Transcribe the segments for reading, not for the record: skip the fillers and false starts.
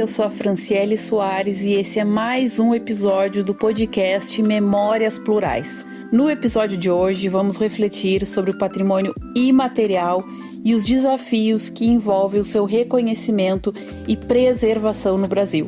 eu sou a Franciele Soares e esse é mais um episódio do podcast Memórias Plurais. No episódio de hoje vamos refletir sobre o patrimônio imaterial e os desafios que envolvem o seu reconhecimento e preservação no Brasil.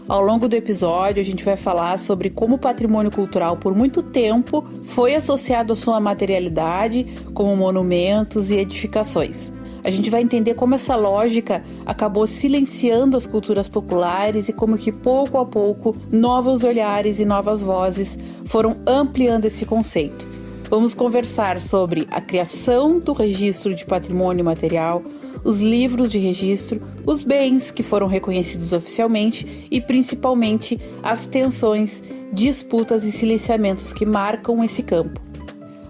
Ao longo do episódio, a gente vai falar sobre como o patrimônio cultural, por muito tempo, foi associado à sua materialidade, como monumentos e edificações. A gente vai entender como essa lógica acabou silenciando as culturas populares e como que, pouco a pouco, novos olhares e novas vozes foram ampliando esse conceito. Vamos conversar sobre a criação do registro de patrimônio material, os livros de registro, os bens que foram reconhecidos oficialmente e, principalmente, as tensões, disputas e silenciamentos que marcam esse campo.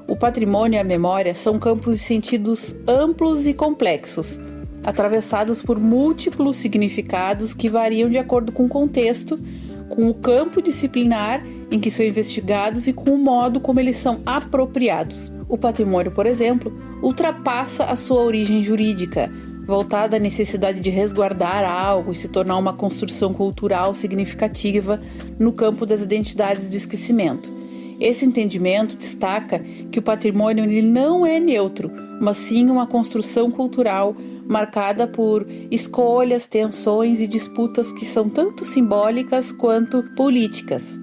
O patrimônio e a memória são campos de sentidos amplos e complexos, atravessados por múltiplos significados que variam de acordo com o contexto, com o campo disciplinar em que são investigados e com o modo como eles são apropriados. O patrimônio, por exemplo, ultrapassa a sua origem jurídica, voltada à necessidade de resguardar algo e se tornar uma construção cultural significativa no campo das identidades do esquecimento. Esse entendimento destaca que o patrimônio ele não é neutro, mas sim uma construção cultural marcada por escolhas, tensões e disputas que são tanto simbólicas quanto políticas.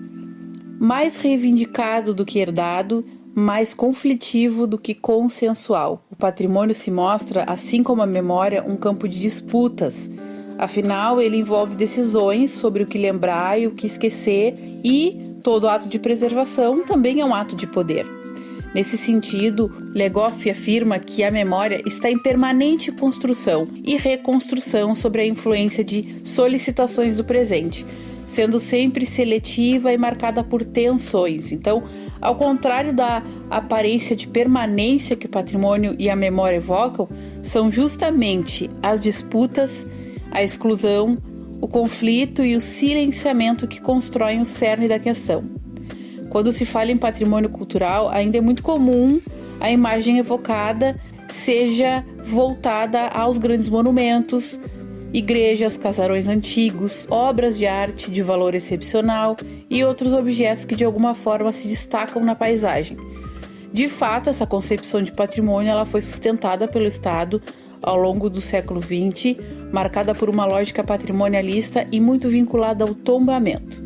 Mais reivindicado do que herdado, mais conflitivo do que consensual. O patrimônio se mostra, assim como a memória, um campo de disputas. Afinal, ele envolve decisões sobre o que lembrar e o que esquecer e todo ato de preservação também é um ato de poder. Nesse sentido, Legoff afirma que a memória está em permanente construção e reconstrução sobre a influência de solicitações do presente, sendo sempre seletiva e marcada por tensões. Então, ao contrário da aparência de permanência que o patrimônio e a memória evocam, são justamente as disputas, a exclusão, o conflito e o silenciamento que constroem o cerne da questão. Quando se fala em patrimônio cultural, ainda é muito comum a imagem evocada seja voltada aos grandes monumentos, igrejas, casarões antigos, obras de arte de valor excepcional e outros objetos que de alguma forma se destacam na paisagem. De fato, essa concepção de patrimônio ela foi sustentada pelo Estado ao longo do século XX, marcada por uma lógica patrimonialista e muito vinculada ao tombamento.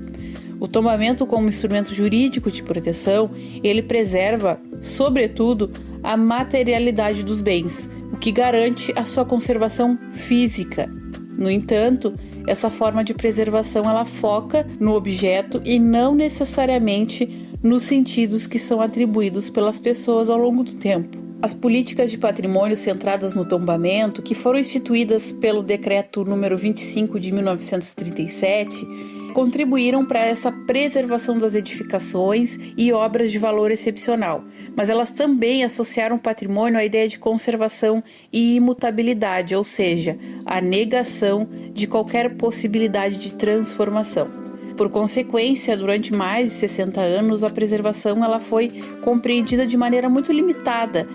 O tombamento, como instrumento jurídico de proteção, ele preserva, sobretudo, a materialidade dos bens, o que garante a sua conservação física. No entanto, essa forma de preservação ela foca no objeto e não necessariamente nos sentidos que são atribuídos pelas pessoas ao longo do tempo. As políticas de patrimônio centradas no tombamento, que foram instituídas pelo Decreto número 25 de 1937, contribuíram para essa preservação das edificações e obras de valor excepcional, mas elas também associaram o patrimônio à ideia de conservação e imutabilidade, ou seja, a negação de qualquer possibilidade de transformação. Por consequência, durante mais de 60 anos, a preservação ela foi compreendida de maneira muito limitada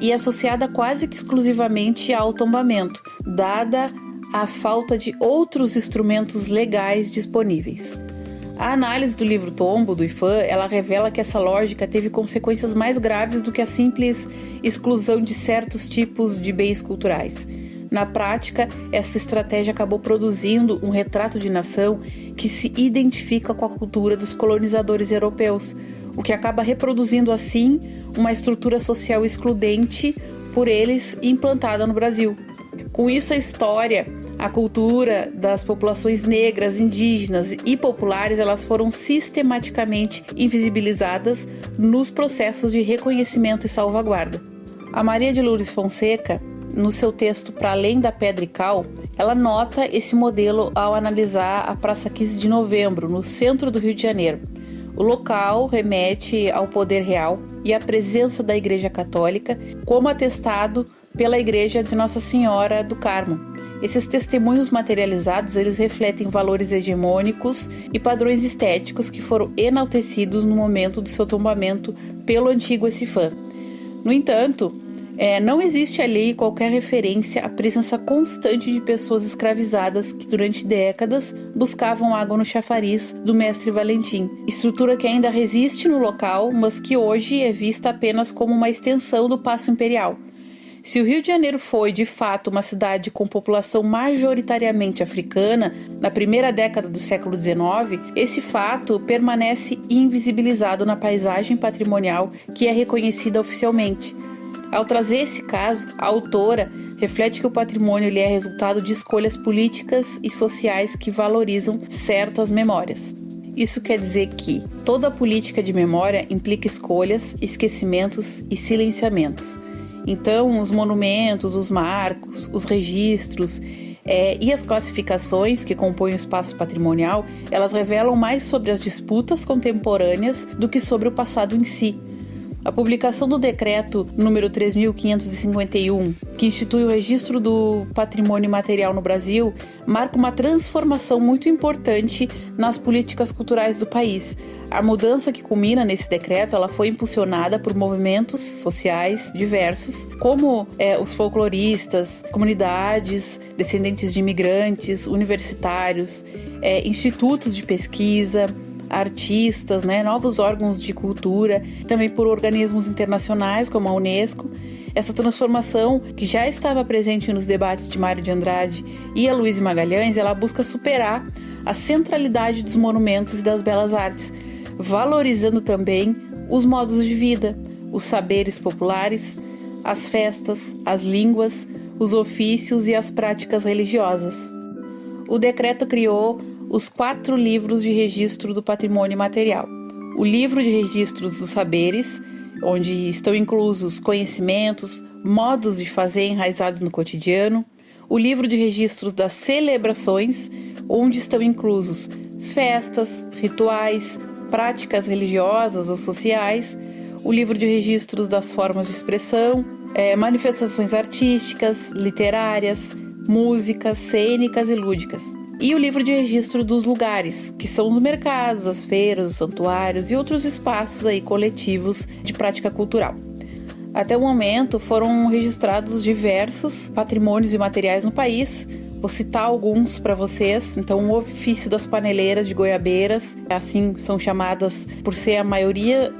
e associada quase que exclusivamente ao tombamento, dada a falta de outros instrumentos legais disponíveis. A análise do livro Tombo, do IPHAN, ela revela que essa lógica teve consequências mais graves do que a simples exclusão de certos tipos de bens culturais. Na prática, essa estratégia acabou produzindo um retrato de nação que se identifica com a cultura dos colonizadores europeus, o que acaba reproduzindo, assim, uma estrutura social excludente por eles implantada no Brasil. Com isso, a história, a cultura das populações negras, indígenas e populares, elas foram sistematicamente invisibilizadas nos processos de reconhecimento e salvaguarda. A Maria de Lourdes Fonseca, no seu texto Para Além da Pedra e Cal, ela nota esse modelo ao analisar a Praça 15 de Novembro, no centro do Rio de Janeiro. O local remete ao poder real e à presença da Igreja Católica, como atestado pela Igreja de Nossa Senhora do Carmo. Esses testemunhos materializados, eles refletem valores hegemônicos e padrões estéticos que foram enaltecidos no momento do seu tombamento pelo antigo Cifam. No entanto, Não existe ali qualquer referência à presença constante de pessoas escravizadas que durante décadas buscavam água no chafariz do mestre Valentim, estrutura que ainda resiste no local, mas que hoje é vista apenas como uma extensão do Paço Imperial. Se o Rio de Janeiro foi, de fato, uma cidade com população majoritariamente africana na primeira década do século XIX, esse fato permanece invisibilizado na paisagem patrimonial que é reconhecida oficialmente. Ao trazer esse caso, a autora reflete que o patrimônio ele é resultado de escolhas políticas e sociais que valorizam certas memórias. Isso quer dizer que toda política de memória implica escolhas, esquecimentos e silenciamentos. Então, os monumentos, os marcos, os registros e as classificações que compõem o espaço patrimonial, elas revelam mais sobre as disputas contemporâneas do que sobre o passado em si. A publicação do decreto número 3.551, que institui o registro do patrimônio imaterial no Brasil, marca uma transformação muito importante nas políticas culturais do país. A mudança que culmina nesse decreto, ela foi impulsionada por movimentos sociais diversos, como os folcloristas, comunidades, descendentes de imigrantes, universitários, institutos de pesquisa, artistas, novos órgãos de cultura, também por organismos internacionais como a Unesco. Essa transformação, que já estava presente nos debates de Mário de Andrade e Aloysio Magalhães, ela busca superar a centralidade dos monumentos e das belas artes, valorizando também os modos de vida, os saberes populares, as festas, as línguas, os ofícios e as práticas religiosas. O decreto criou os 4 livros de registro do patrimônio imaterial. O livro de registros dos saberes, onde estão inclusos conhecimentos, modos de fazer enraizados no cotidiano. O livro de registros das celebrações, onde estão inclusos festas, rituais, práticas religiosas ou sociais. O livro de registros das formas de expressão, manifestações artísticas, literárias, músicas, cênicas e lúdicas. E o livro de registro dos lugares, que são os mercados, as feiras, os santuários e outros espaços coletivos de prática cultural. Até o momento foram registrados diversos patrimônios imateriais no país. Vou citar alguns para vocês. Então, o ofício das paneleiras de Goiabeiras, assim são chamadas por ser a maioria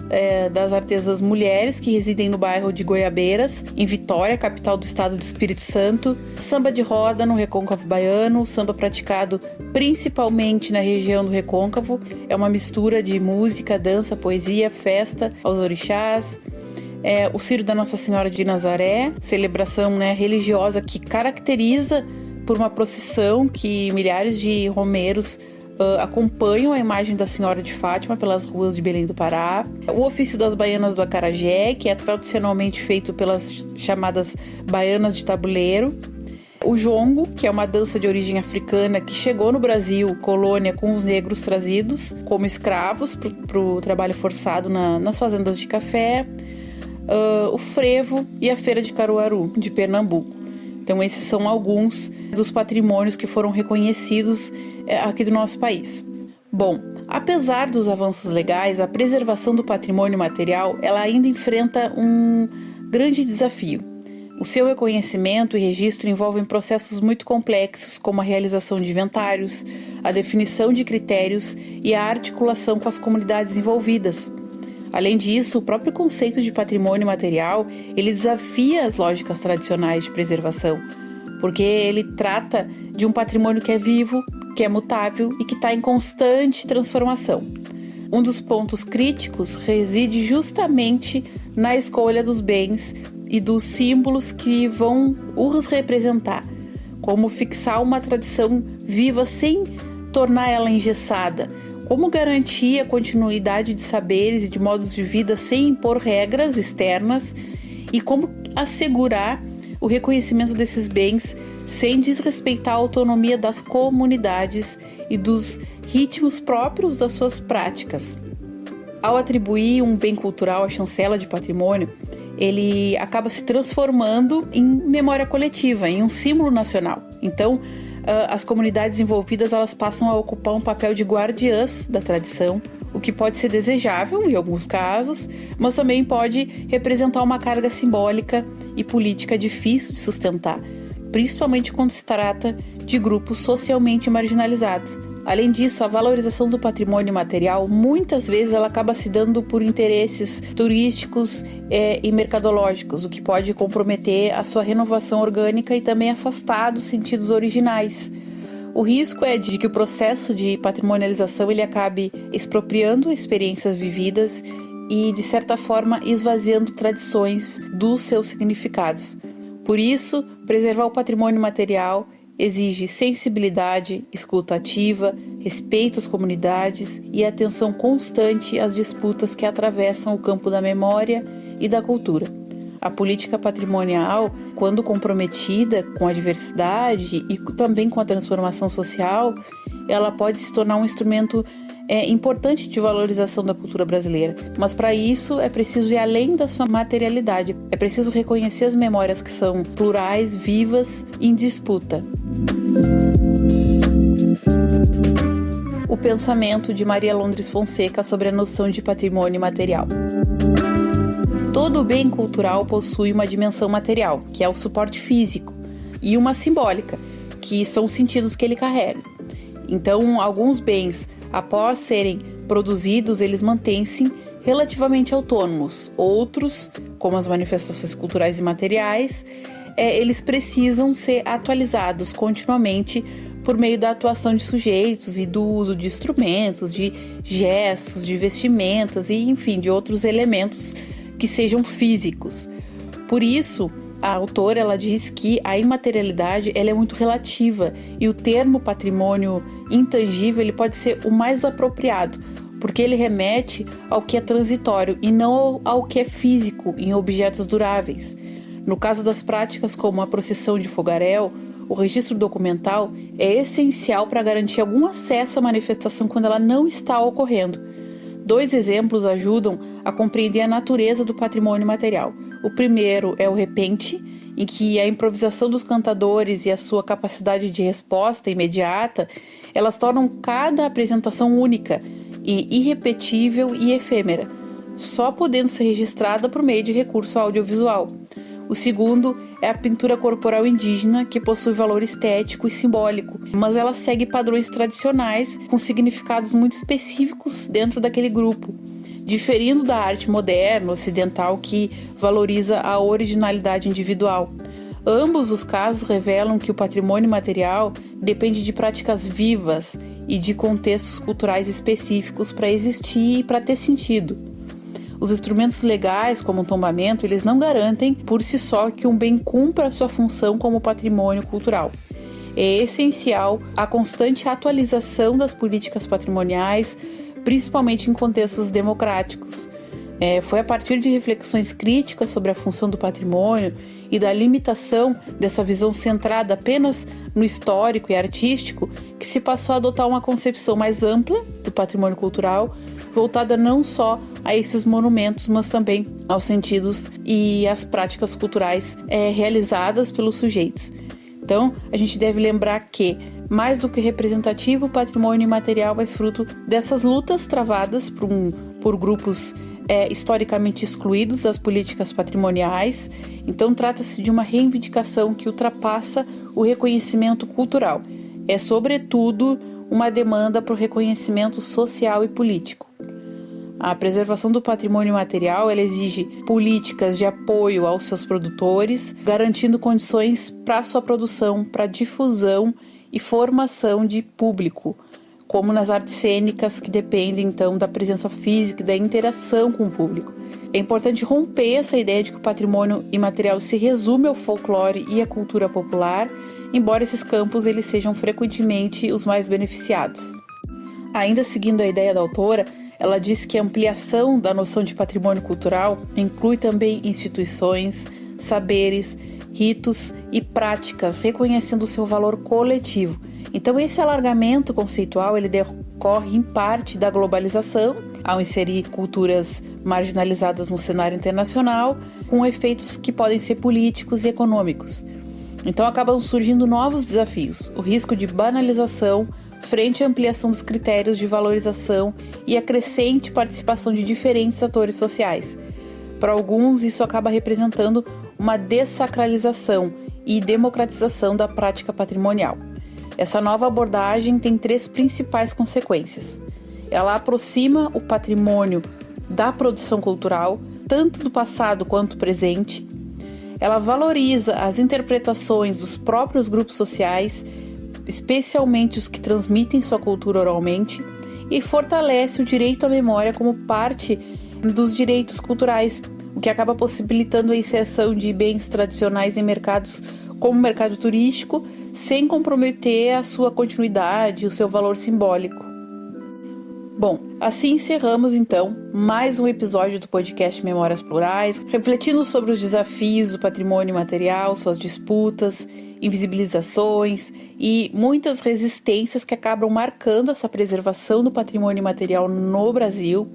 das artesãs mulheres que residem no bairro de Goiabeiras, em Vitória, capital do estado do Espírito Santo. Samba de roda no Recôncavo Baiano, samba praticado principalmente na região do Recôncavo. É uma mistura de música, dança, poesia, festa aos orixás. O Círio da Nossa Senhora de Nazaré, celebração religiosa que caracteriza por uma procissão que milhares de romeiros acompanham a imagem da Senhora de Fátima pelas ruas de Belém do Pará. O ofício das baianas do acarajé, que é tradicionalmente feito pelas chamadas baianas de tabuleiro. O jongo, que é uma dança de origem africana que chegou no Brasil, colônia, com os negros trazidos como escravos para o trabalho forçado nas fazendas de café. O frevo e a feira de Caruaru, de Pernambuco. Então, esses são alguns dos patrimônios que foram reconhecidos aqui do nosso país. Bom, apesar dos avanços legais, a preservação do patrimônio material ela ainda enfrenta um grande desafio. O seu reconhecimento e registro envolvem processos muito complexos, como a realização de inventários, a definição de critérios e a articulação com as comunidades envolvidas. Além disso, o próprio conceito de patrimônio material, ele desafia as lógicas tradicionais de preservação, porque ele trata de um patrimônio que é vivo, que é mutável e que está em constante transformação. Um dos pontos críticos reside justamente na escolha dos bens e dos símbolos que vão os representar, como fixar uma tradição viva sem tornar ela engessada, como garantir a continuidade de saberes e de modos de vida sem impor regras externas e como assegurar o reconhecimento desses bens sem desrespeitar a autonomia das comunidades e dos ritmos próprios das suas práticas. Ao atribuir um bem cultural à chancela de patrimônio, ele acaba se transformando em memória coletiva, em um símbolo nacional. Então, as comunidades envolvidas elas passam a ocupar um papel de guardiãs da tradição, o que pode ser desejável em alguns casos, mas também pode representar uma carga simbólica e política difícil de sustentar, principalmente quando se trata de grupos socialmente marginalizados. Além disso, a valorização do patrimônio material, muitas vezes ela acaba se dando por interesses turísticos e mercadológicos, o que pode comprometer a sua renovação orgânica e também afastar dos sentidos originais. O risco é de que o processo de patrimonialização ele acabe expropriando experiências vividas e, de certa forma, esvaziando tradições dos seus significados. Por isso, preservar o patrimônio material exige sensibilidade, escuta ativa, respeito às comunidades e atenção constante às disputas que atravessam o campo da memória e da cultura. A política patrimonial, quando comprometida com a diversidade e também com a transformação social, ela pode se tornar um instrumento importante de valorização da cultura brasileira. Mas para isso é preciso ir além da sua materialidade. É preciso reconhecer as memórias que são plurais, vivas e em disputa. O pensamento de Maria Londres Fonseca sobre a noção de patrimônio material. Todo bem cultural possui uma dimensão material, que é o suporte físico, e uma simbólica, que são os sentidos que ele carrega. Então, alguns bens, após serem produzidos, eles mantêm-se relativamente autônomos. Outros, como as manifestações culturais e materiais, eles precisam ser atualizados continuamente por meio da atuação de sujeitos e do uso de instrumentos, de gestos, de vestimentas e, enfim, de outros elementos que sejam físicos. Por isso, a autora ela diz que a imaterialidade ela é muito relativa e o termo patrimônio intangível ele pode ser o mais apropriado, porque ele remete ao que é transitório e não ao que é físico em objetos duráveis. No caso das práticas como a procissão de fogaréu, o registro documental é essencial para garantir algum acesso à manifestação quando ela não está ocorrendo. 2 exemplos ajudam a compreender a natureza do patrimônio material. O primeiro é o repente, em que a improvisação dos cantadores e a sua capacidade de resposta imediata, elas tornam cada apresentação única e irrepetível e efêmera, só podendo ser registrada por meio de recurso audiovisual. O segundo é a pintura corporal indígena, que possui valor estético e simbólico, mas ela segue padrões tradicionais com significados muito específicos dentro daquele grupo, diferindo da arte moderna, ocidental, que valoriza a originalidade individual. Ambos os casos revelam que o patrimônio material depende de práticas vivas e de contextos culturais específicos para existir e para ter sentido. Os instrumentos legais, como o tombamento, eles não garantem por si só que um bem cumpra a sua função como patrimônio cultural. É essencial a constante atualização das políticas patrimoniais, principalmente em contextos democráticos. Foi a partir de reflexões críticas sobre a função do patrimônio e da limitação dessa visão centrada apenas no histórico e artístico que se passou a adotar uma concepção mais ampla do patrimônio cultural, voltada não só a esses monumentos, mas também aos sentidos e às práticas culturais realizadas pelos sujeitos. Então, a gente deve lembrar que, mais do que representativo, o patrimônio imaterial é fruto dessas lutas travadas por grupos historicamente excluídos das políticas patrimoniais. Então, trata-se de uma reivindicação que ultrapassa o reconhecimento cultural. É, sobretudo, uma demanda para o reconhecimento social e político. A preservação do patrimônio material ela exige políticas de apoio aos seus produtores, garantindo condições para sua produção, para difusão e formação de público, como nas artes cênicas, que dependem então da presença física e da interação com o público. É importante romper essa ideia de que o patrimônio imaterial se resume ao folclore e à cultura popular, embora esses campos eles sejam frequentemente os mais beneficiados. Ainda seguindo a ideia da autora, ela diz que a ampliação da noção de patrimônio cultural inclui também instituições, saberes, ritos e práticas, reconhecendo o seu valor coletivo. Então, esse alargamento conceitual ele decorre em parte da globalização, ao inserir culturas marginalizadas no cenário internacional, com efeitos que podem ser políticos e econômicos. Então, acabam surgindo novos desafios, o risco de banalização frente à ampliação dos critérios de valorização e a crescente participação de diferentes atores sociais. Para alguns, isso acaba representando uma dessacralização e democratização da prática patrimonial. Essa nova abordagem tem 3 principais consequências. Ela aproxima o patrimônio da produção cultural, tanto do passado quanto do presente. Ela valoriza as interpretações dos próprios grupos sociais, especialmente os que transmitem sua cultura oralmente, e fortalece o direito à memória como parte dos direitos culturais, o que acaba possibilitando a inserção de bens tradicionais em mercados como o mercado turístico, sem comprometer a sua continuidade e o seu valor simbólico. Bom, assim encerramos então mais um episódio do podcast Memórias Plurais, refletindo sobre os desafios do patrimônio imaterial, suas disputas, invisibilizações e muitas resistências que acabam marcando essa preservação do patrimônio imaterial no Brasil.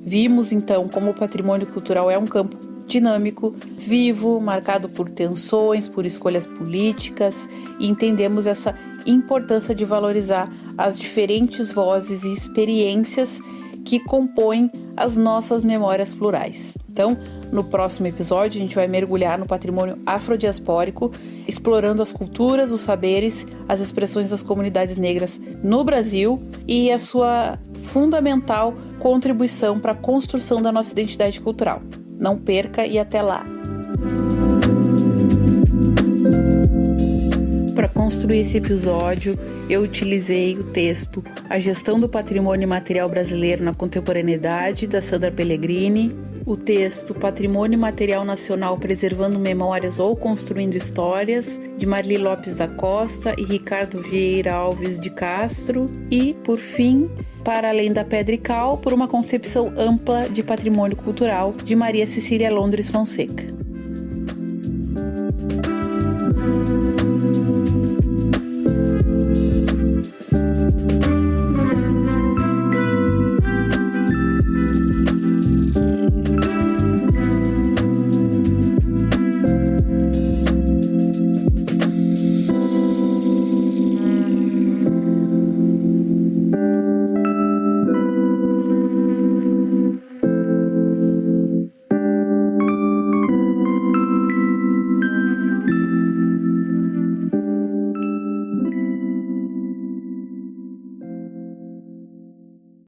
Vimos então como o patrimônio cultural é um campo dinâmico, vivo, marcado por tensões, por escolhas políticas, e entendemos essa importância de valorizar as diferentes vozes e experiências que compõem as nossas memórias plurais. Então, no próximo episódio, a gente vai mergulhar no patrimônio afrodiaspórico, explorando as culturas, os saberes, as expressões das comunidades negras no Brasil e a sua fundamental contribuição para a construção da nossa identidade cultural. Não perca e até lá! Para construir esse episódio, eu utilizei o texto A Gestão do Patrimônio Imaterial Brasileiro na Contemporaneidade, da Sandra Pellegrini, o texto Patrimônio Imaterial Nacional Preservando Memórias ou Construindo Histórias, de Marli Lopes da Costa e Ricardo Vieira Alves de Castro, e, por fim, Para Além da Pedra e Cal, por uma concepção ampla de patrimônio cultural, de Maria Cecília Londres Fonseca.